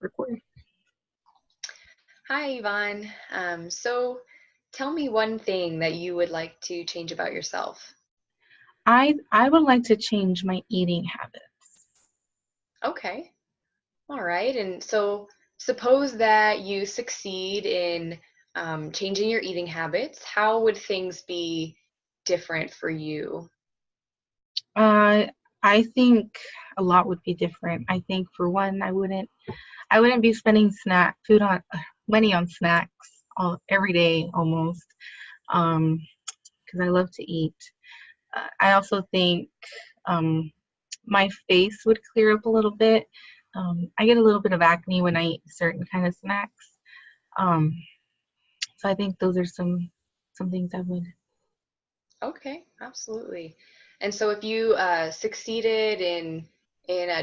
record. Hi, Yvonne. So tell me one thing that you would like to change about yourself. I would like to change my eating habits. Okay. All right. And so suppose that you succeed in changing your eating habits. How would things be different for you? Uh, I think a lot would be different. I think for one, I wouldn't be spending snack food on money on snacks every day almost. Um, because I love to eat. I also think um, my face would clear up a little bit. I get a little bit of acne when I eat certain kind of snacks. Um, so I think those are some things I would. Okay, absolutely. And so if you succeeded in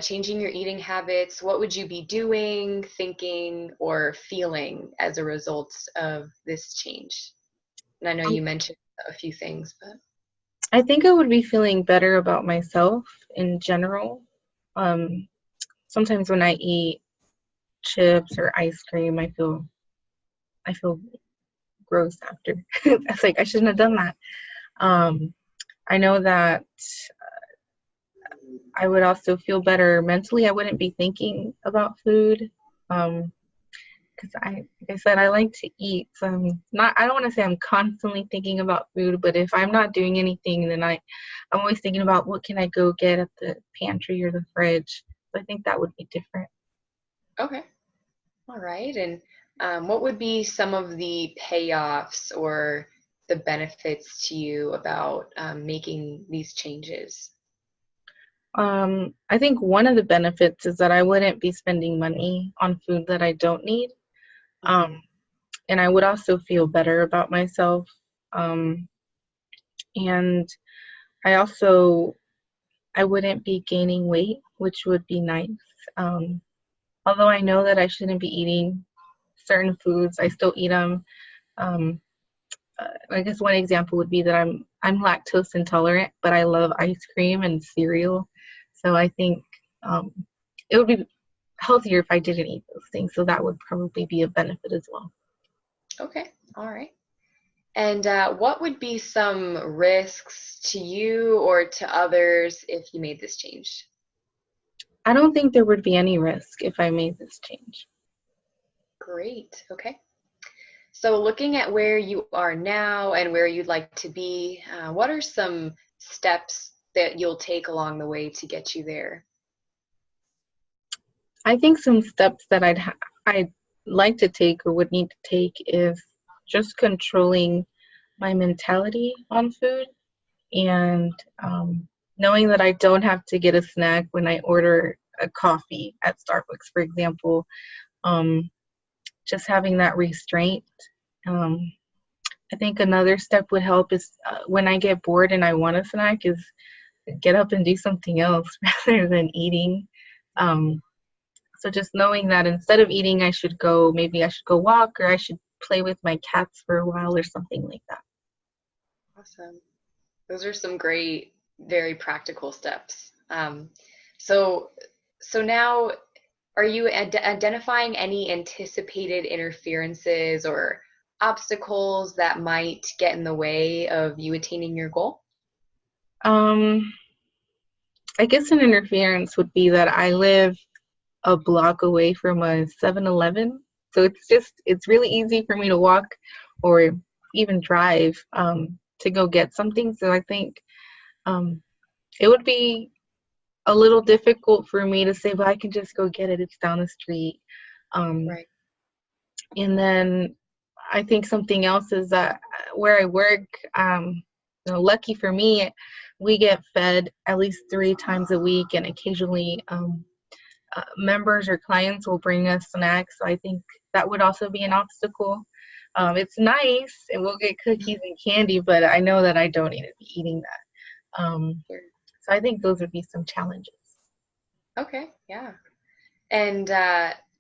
changing your eating habits, what would you be doing, thinking, or feeling as a result of this change? And I know I, you mentioned a few things, but I think I would be feeling better about myself in general. Um, Sometimes when I eat chips or ice cream, I feel gross after. It's like I shouldn't have done that. Um, I know that I would also feel better mentally. I wouldn't be thinking about food. Because like I said, I like to eat. So I don't want to say I'm constantly thinking about food, but if I'm not doing anything, then I'm always thinking about what can I go get at the pantry or the fridge. So I think that would be different. okay. All right. And what would be some of the payoffs or the benefits to you about making these changes? I think one of the benefits is that I wouldn't be spending money on food that I don't need. Hmm. Um, and I would also feel better about myself. Um, and I also I wouldn't be gaining weight, which would be nice. Um, Although I know that I shouldn't be eating certain foods, I still eat them. Um, I guess one example would be that I'm lactose intolerant, but I love ice cream and cereal. So I think um, it would be healthier if I didn't eat those things. So that would probably be a benefit as well. Okay. All right. And what would be some risks to you or to others if you made this change? I don't think there would be any risk if I made this change. Great. Okay. So, looking at where you are now and where you'd like to be, what are some steps that you'll take along the way to get you there? I think some steps that I'd like to take or would need to take is just controlling my mentality on food and knowing that I don't have to get a snack when I order a coffee at Starbucks, for example. Um, just having that restraint. Um, I think another step would help is when I get bored and I want a snack is get up and do something else rather than eating. Um, so just knowing that instead of eating, maybe I should go walk or I should play with my cats for a while or something like that. Awesome. Those are some great, very practical steps. So, so now, are you identifying any anticipated interferences or obstacles that might get in the way of you attaining your goal? Um, I guess an interference would be that I live a block away from a 7-Eleven. So it's really easy for me to walk or even drive to go get something. So I think um, it would be a little difficult for me to say, well, I can just go get it. It's down the street. Um, Right. and then I think something else is that where I work, lucky for me, we get fed at least 3 times a week, and occasionally members or clients will bring us snacks. So I think that would also be an obstacle. It's nice, and we'll get cookies and candy, but I know that I don't need to be eating that. Sure. So I think those would be some challenges. Okay. Yeah. And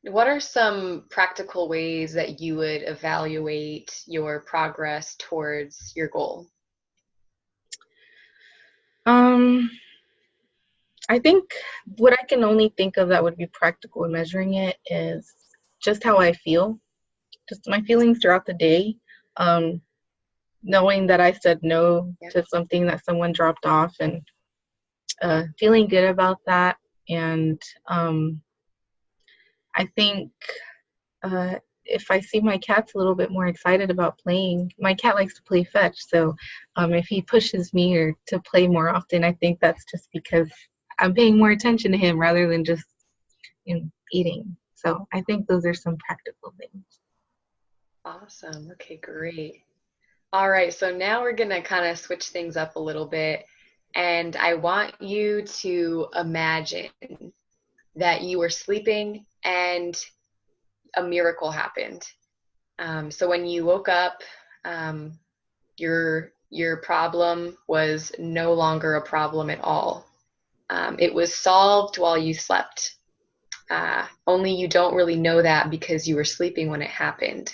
what are some practical ways that you would evaluate your progress towards your goal? Um, I think what I can only think of that would be practical in measuring it is just how I feel, just my feelings throughout the day. Um, Knowing that I said no Yeah. to something that someone dropped off, and feeling good about that. And I think if I see my cat's a little bit more excited about playing, my cat likes to play fetch. So if he pushes me or to play more often, I think that's just because I'm paying more attention to him rather than just eating. So I think those are some practical things. Awesome. Okay, great. All right, so now we're gonna kind of switch things up a little bit, and I want you to imagine that you were sleeping and a miracle happened. So when you woke up, um, your problem was no longer a problem at all. It was solved while you slept. Only you don't really know that because you were sleeping when it happened.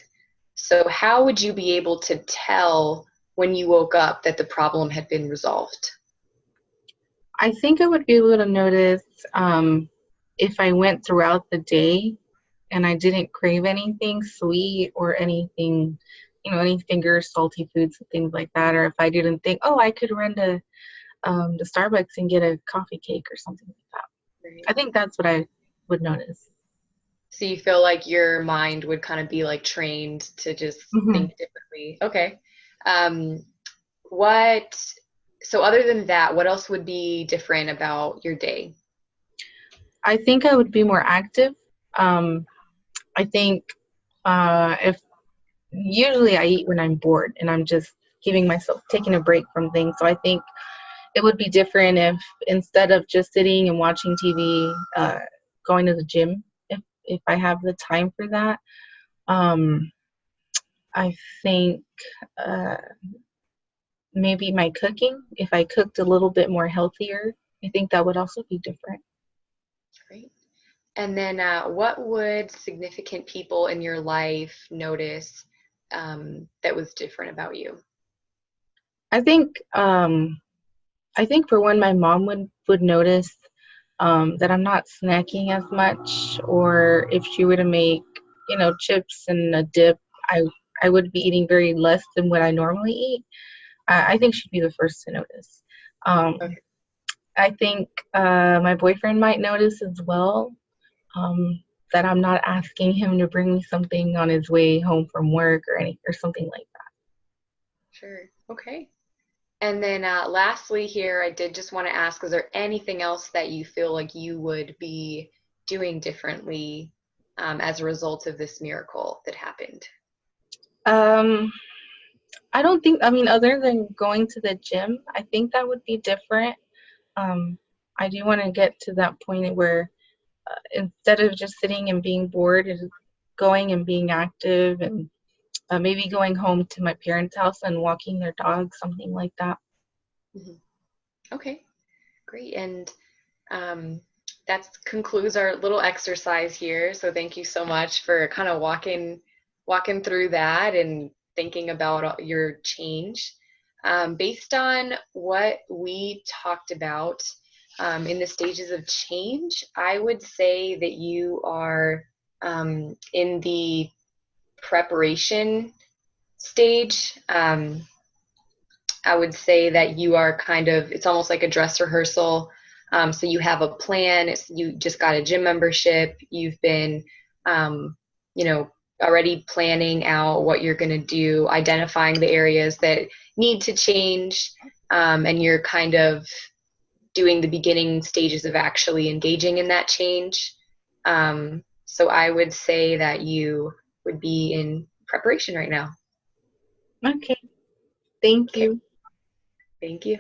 So how would you be able to tell when you woke up that the problem had been resolved? I think I would be able to notice if I went throughout the day and I didn't crave anything sweet or anything, any finger salty foods and things like that, or if I didn't think, oh, I could run to the Starbucks and get a coffee cake or something like that. Right. I think that's what I would notice. So you feel like your mind would kind of be like trained to just Hmm. think differently. Okay. Um, what, so other than that, what else would be different about your day? I think I would be more active. Um, I think if usually I eat when I'm bored and I'm just giving myself taking a break from things. So I think it would be different if instead of just sitting and watching TV, going to the gym if I have the time for that. Um, I think uh, maybe my cooking, if I cooked a little bit more healthier, I think that would also be different. Great. And then what would significant people in your life notice that was different about you? I think um, I think for one, my mom would notice that I'm not snacking as much, or if she were to make, chips and a dip, I I would be eating very less than what I normally eat. I think she'd be the first to notice. Um, Okay. I think my boyfriend might notice as well that I'm not asking him to bring me something on his way home from work or something like Sure. Okay. And then lastly here, I did just want to ask, is there anything else that you feel like you would be doing differently as a result of this miracle that happened? that. I don't think, I mean, other than going to the gym, I think that would be different. Um, I do want to get to that point where instead of just sitting and being bored, is going and being active, and maybe going home to my parents' house and walking their dog, something like that. Mhm. Okay, great. And um, that concludes our little exercise here. So thank you so much for kind of walking through that and thinking about your change. Based on what we talked about in the stages of change, I would say that you are in the preparation stage. I would say that you are kind of, it's almost like a dress rehearsal. So you have a plan, you just got a gym membership, you've been, um, you know, already planning out what you're going to do, identifying the areas that need to change, and you're kind of doing the beginning stages of actually engaging in that change. So I would say that you would be in preparation right now. Okay, thank Okay, you. thank you.